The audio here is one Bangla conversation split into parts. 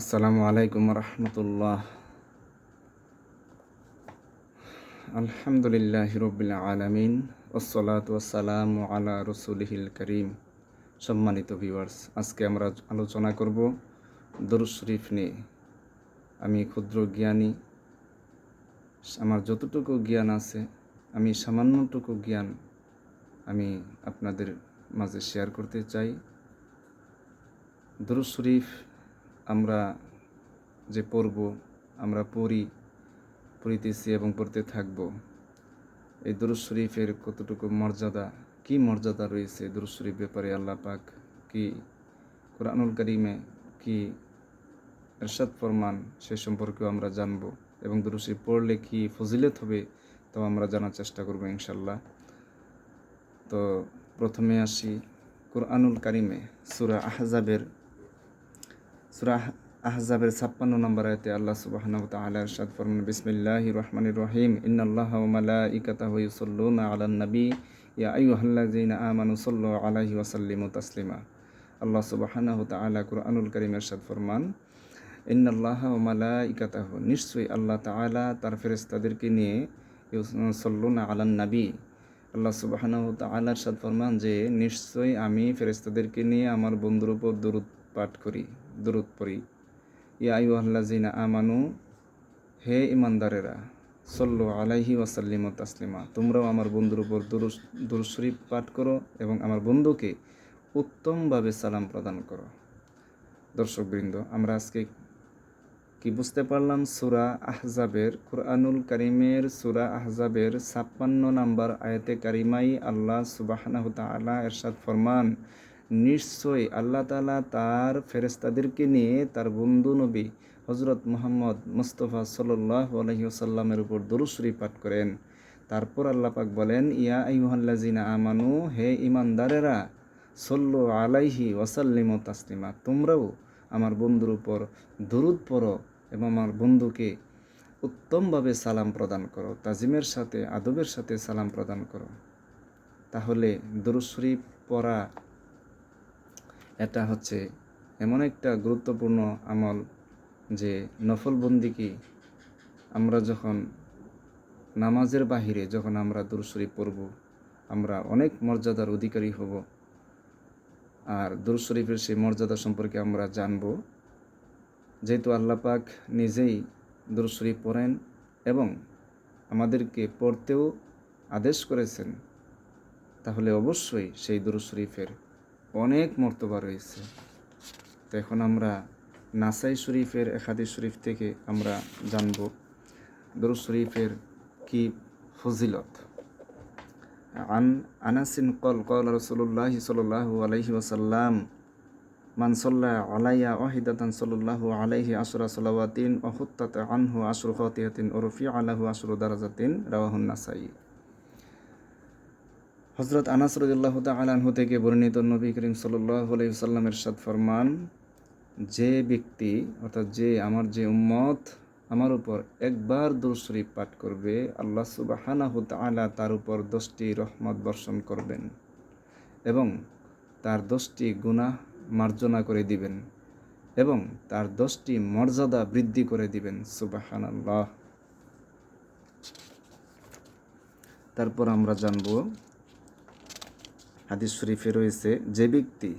আসসালামু আলাইকুম রহমতুল্লাহ। আলহামদুলিল্লাহি রব্বিল আলামিন ওয়াসসালাতু ওয়াসসালামু আলা রাসূলিহিল কারীম। সম্মানিত ভিউয়ার্স, আজকে আমরা আলোচনা করব দরুদ শরীফ নিয়ে। আমি ক্ষুদ্র জ্ঞানী, আমার যতটুকু জ্ঞান আছে আমি সামান্যটুকু জ্ঞান আমি আপনাদের মাঝে শেয়ার করতে চাই। দরুদ শরীফ আমরা যে পড়ব, আমরা পড়িতেছি এবং পড়তে থাকব। এই দরুদ শরীফের কতটুকু মর্যাদা, কি মর্যাদা রয়েছে দরুদ শরীফ ব্যাপারে আল্লাহ পাক কি কোরআনুল কারীমে কি ইরশাদ ফরমান, সে সম্পর্কেও আমরা জানব এবং দরুদ শরীফ পড়লে কি ফজিলত হবে তাও আমরা জানার চেষ্টা করব ইনশাল্লাহ। তো প্রথমে আসি কোরআনুল কারীমে সূরা আহজাবের 56 নম্বর আয়াতে আল্লাহ সুবহানাহু ওয়া তাআলা ইরশাদ ফরমান, বিসমিল্লাহির রহমানির রহিম, ইন্নাল্লাহা ওয়া মালাইকাতাহু ইউসাল্লুনা আলান নবী ইয়া আইয়ুহাল্লাযীনা আমানু সাল্লু আলাইহি ওয়া সাল্লিমু তাসলিমা। আল্লাহ সুবহানাহু ওয়া তাআলা কুরআনুল কারীমে ইরশাদ ফরমান, ইন্নাল্লাহা ওয়া মালাইকাতাহু, নিশ্চয়ই আল্লাহ তাআলা তার ফেরেশতাদেরকে নিয়ে ইউসাল্লুনা আলান নবী, আল্লাহ সুবহানাহু ওয়া তাআলা ইরশাদ ফরমান যে নিশ্চয়ই আমি ফেরেশতাদেরকে নিয়ে আমার বন্ধুর উপর দরুদ পড়ি। ইয়া আইয়ুহাল্লাযীনা আমানু, হে ঈমানদারেরা, সাল্লু আলাইহি ওয়া সাল্লিমু তাসলিমা, তোমরাও আমার বন্ধুর উপর দুরূদ শরীফ পাঠ করো এবং আমার বন্ধুকে উত্তমভাবে সালাম প্রদান করো। দর্শকবৃন্দ, আমরা আজকে কি বুঝতে পারলাম? কোরআনুল কারীমের সূরা আহজাবের 56 নম্বর আয়াতে কারিমাই আল্লাহ সুবহানাহু ওয়া তাআলা ইরশাদ ফরমান, নিশ্চয়ই আল্লাহ তাআলা তার ফেরেশতাদেরকে নিয়ে তার বন্ধু নবী হযরত মুহাম্মদ মুস্তাফা সাল্লাল্লাহু আলাইহি ওয়াসাল্লামের উপর দরুদ শরীফ পাঠ করেন। তারপর আল্লাহ পাক বলেন, ইয়া আইয়ুহাল্লাযীনা আমানু, হে ঈমানদারেরা, সাল্লু আলাইহি ওয়া সাল্লিমু তাসলিমা, তোমরাও আমার বন্ধুর উপর দরুদ পড়ো এবং আমার বন্ধুকে উত্তমভাবে সালাম প্রদান করো, তাজিমের সাথে আদবের সাথে সালাম প্রদান করো। তাহলে দরুদ শরীফ পড়া এটা হচ্ছে এমন একটা গুরুত্বপূর্ণ আমল যে নফল বন্দিকি আমরা যখন নামাজের বাহিরে যখন আমরা দরুদ শরীফ পড়ব, আমরা অনেক মর্যাদার অধিকারী হব। আর দরুদ শরীফের সেই মর্যাদা সম্পর্কে আমরা জানব, যেহেতু আল্লাহ পাক নিজেই দরুদ শরীফ পড়েন এবং আমাদেরকে পড়তেও আদেশ করেছেন, তাহলে অবশ্যই সেই দরুদ শরীফের অনেক মর্তবা রয়েছে। তো এখন আমরা নাসাই শরীফের এক হাদিস শরীফ থেকে আমরা জানব দরুদ শরীফের কি ফজিলত। আনাসিন ক্বাল রাসূলুল্লাহি সাল্লাল্লাহু আলাইহি ওয়াসাল্লাম, মান সাল্লা আলাইয়া ওয়াহিদাতান সাল্লাল্লাহু আলাইহি আশরা সালাওয়াতিন ওয়া হুত্তাত আনহু আশরু খাতিয়াতিন ওয়া রুফিআ লাহু আশরু দারাজাতিন, রাওয়াহুন নাসাই। হযরত আনাস রাদিয়াল্লাহু তাআলা আনহু থেকে বর্ণিত, নবী করিম সাল্লাল্লাহু আলাইহি ওয়াসাল্লামের ইরশাদ ফরমান, যে ব্যক্তি অর্থাৎ যে উম্মত আমার উপর একবার দরুদ শরীফ পাঠ করবে, আল্লাহ সুবহানাহু ওয়া তাআলা তার উপর 10টি রহমত বর্ষণ করবেন এবং তার 10টি গুনাহ মার্জনা করে দিবেন এবং তার 10টি মর্যাদা বৃদ্ধি করে দিবেন। সুবহানাল্লাহ। তারপর আমরা জানব, হাদিস শরীফে রয়েছে, যে ব্যক্তি,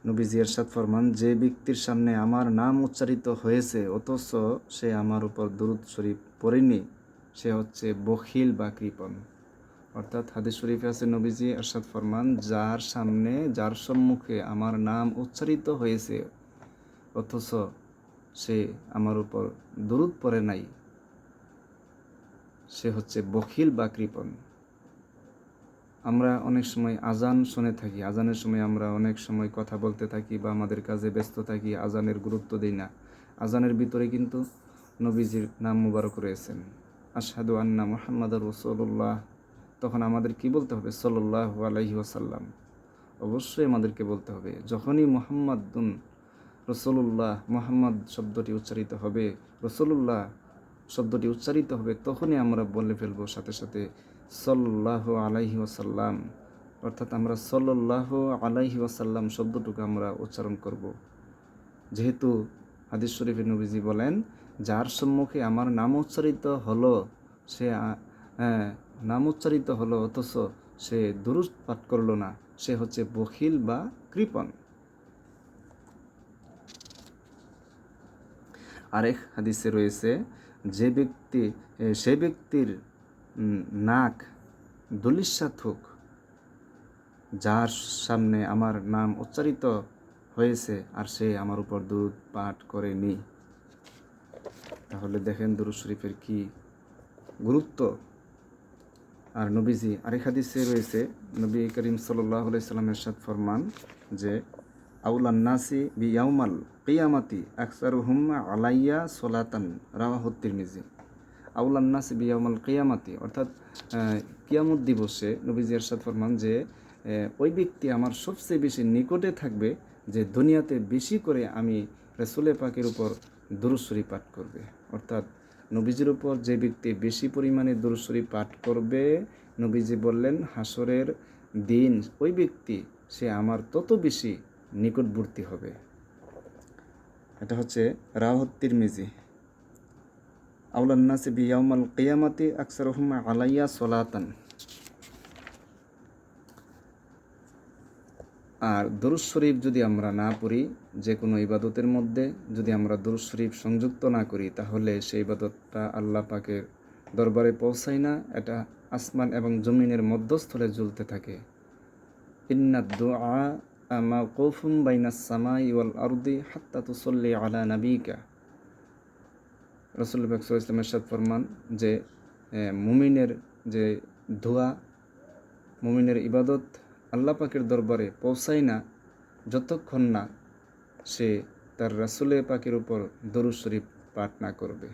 নবীজি ইরশাদ ফরমান, যে ব্যক্তির সামনে আমার নাম উচ্চারিত হয়েছে অথচ সে আমার উপর দরুদ শরীফ পড়েনি, সে হচ্ছে বখিল বা কৃপণ। অর্থাৎ হাদিস শরীফে আছে, নবীজি ইরশাদ ফরমান, যার সম্মুখে আমার নাম উচ্চারিত হয়েছে অথচ সে আমার উপর দরুদ পড়ে নাই, সে হচ্ছে বখিল বা কৃপণ। আমরা অনেক সময় আজান শুনে থাকি, আজানের সময় আমরা অনেক সময় কথা বলতে থাকি বা আমাদের কাজে ব্যস্ত থাকি, আজানের গুরুত্ব দিই না। আজানের ভিতরে কিন্তু নবীজির নাম মুবারক রয়েছেন, আশহাদু আন্না মুহাম্মাদুর রাসূলুল্লাহ। তখন আমাদের কি বলতে হবে? সাল্লাল্লাহু আলাইহি ওয়াসাল্লাম। অবশ্যই আমাদেরকে বলতে হবে, যখনই মুহাম্মাদুন রাসূলুল্লাহ, মুহাম্মদ শব্দটি উচ্চারিত হবে, রাসূলুল্লাহ শব্দটি উচ্চারিত হবে, তখনই আমরা বলে ফেলবো সাথে সাথে সাল্লাল্লাহু আলাইহি ওয়াসাল্লাম। অর্থাৎ আমরা সাল্লাল্লাহু আলাইহি ওয়াসাল্লাম শব্দটুকু আমরা উচ্চারণ করব। যেহেতু হাদিস শরীফে নবীজি বলেন, যার সম্মুখে আমার নাম উচ্চারিত হলো সে নাম উচ্চারিত হলো অথচ সে দুরূদ পাঠ করলো না, সে হচ্ছে বখিল বা কৃপণ। আরেক হাদিসে রয়েছে, সে ব্যক্তির নাক ধূলিসাৎ হোক যার সামনে আমার নাম উচ্চারিত হয়েছে আর সে আমার উপর দুরূদ পাঠ করেনি। তাহলে দেখেন দুরূদ শরীফের কি গুরুত্ব। আর নবীজি আরেক হাদিসে রয়েছে, নবী করিম সাল্লাল্লাহু আলাইহি সাল্লাম ইরশাদ ফরমান যে আউলান নাসি বিয়াউমাল কিয়ামাতি আকসারুহুম আলাইয়া সলাতান, রাওয়াহু তিরমিজি। আউলান নাসি বিয়াউমাল কিয়ামাতি অর্থাৎ কিয়ামত দিবসে নবীজি ইরশাদ ফরমান যে ওই ব্যক্তি আমার সবচেয়ে বেশি নিকটে থাকবে যে দুনিয়াতে বেশি করে আমি রাসূলে পাকের উপর দুরূদ শরীফ পাঠ করবে। অর্থাৎ নবীজির উপর যে ব্যক্তি বেশি পরিমাণে দুরূদ শরীফ পাঠ করবে, নবীজি বললেন হাসরের দিন ওই ব্যক্তি সে আমার তত বেশি নিকটবর্তী হবে। এটা হচ্ছে রাওয়াহু তিরমিজি। আউলান নাসি বিয়াউমাল কিয়ামাতি আকসারুহুম আলাইয়া সলাতান। আর দুরূদ শরীফ যদি আমরা না পড়ি, যে কোনো ইবাদতের মধ্যে যদি আমরা দুরূদ শরীফ সংযুক্ত না করি, তাহলে সেই ইবাদতটা আল্লাহ পাকের দরবারে পৌঁছায় না, এটা আসমান এবং জমিনের মধ্যস্থলে ঝুলতে থাকে। ইন্নাদ দুআ মাওকুফুম বাইনাস সামাই ওয়াল আরদি হাত্তা তুসাল্লি আলা নাবিকা। রাসূলুল্লাহ সাল্লাল্লাহু আলাইহি ওয়াসাল্লাম ইরশাদ ফরমান যে মুমিনের যে দোয়া, মুমিনের ইবাদত আল্লাহ পাকের দরবারে পৌঁছায় না যতক্ষণ না সে তার রাসূলে পাকের উপর দরুদ শরীফ পাঠ না করবে।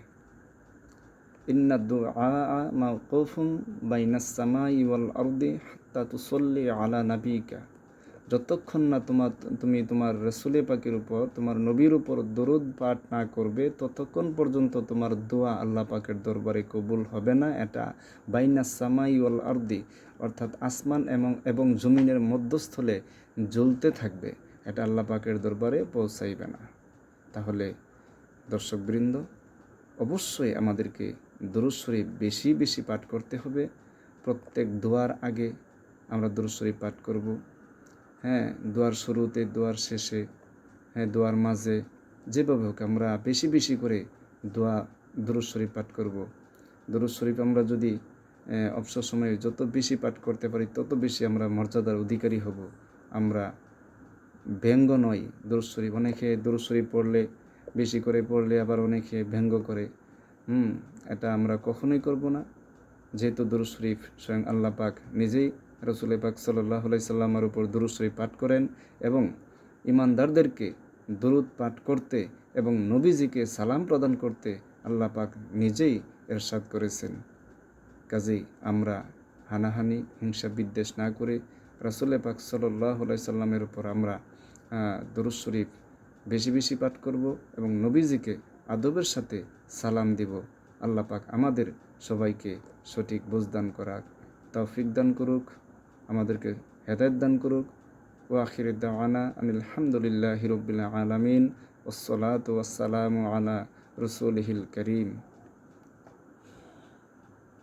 ইন্নাদ দুআ মাওকুফুম বাইনাস সামাই ওয়াল আরদি হাত্তা তুসাল্লি আলা নাবিকা। যতক্ষণ না তুমি তোমার রাসূলে পাকের উপর, তোমার নবীর উপর দরুদ পাঠ না করবে, ততক্ষণ পর্যন্ত তোমার দোয়া আল্লাহ পাকের দরবারে কবুল হবে না। এটা বাইনাস সামাই ওয়াল আরদি অর্থাৎ আসমান এবং জমিনের মধ্যস্থলে জ্বলতে থাকবে, এটা আল্লাহ পাকের দরবারে পৌঁছাইবে না। তাহলে দর্শকবৃন্দ, অবশ্যই আমাদেরকে দরুদ শরীফ বেশি বেশি পাঠ করতে হবে। প্রত্যেক দোয়ার আগে আমরা দরুদ শরীফ পাঠ করব। দোয়ার শুরুতে, দোয়ার শেষে, দোয়ার মাঝে, যেভাবে হোক আমরা বেশি বেশি করে দরুদ শরীফ পাঠ করব। দরুদ শরীফ আমরা যদি অবসর সময়ে যত বেশি পাঠ করতে পারি তত বেশি আমরা মর্যাদার অধিকারী হব। আমরা ব্যঙ্গ নয় দরুদ শরীফ। অনেকে দরুদ শরীফ পড়লে, বেশি করে পড়লে আবার অনেকে ব্যঙ্গ করে। এটা আমরা কখনোই করব না। যেহেতু দরুদ শরীফ স্বয়ং আল্লাহ পাক নিজেই রাসূল পাক সাল্লাল্লাহু আলাইহি সাল্লামের উপর দরুদ শরীফ পাঠ করেন এবং ঈমানদারদেরকে দরুদ পাঠ করতে এবং নবীজিকে সালাম প্রদান করতে আল্লাহ পাক নিজেই ইরশাদ করেছেন। কাজেই আমরা হানাহানি, হিংসা বিদ্বেষ না করে রাসূল পাক সাল্লাল্লাহু আলাইহি সাল্লামের উপর আমরা দরুদ শরীফ বেশি বেশি পাঠ করব এবং নবীজিকে আদবের সাথে সালাম দিব। আল্লাহ পাক আমাদের সবাইকে সঠিক বুঝদান করার তৌফিক দান করুক, আমাদেরকে হেদায়েত দান করুক। ওয়া আখিরু দাওয়ানা আনিল হামদুলিল্লাহি রাব্বিল আলামিন ওয়াসসালাতু ওয়াসসালামু আলা রাসূলিহিল কারীম।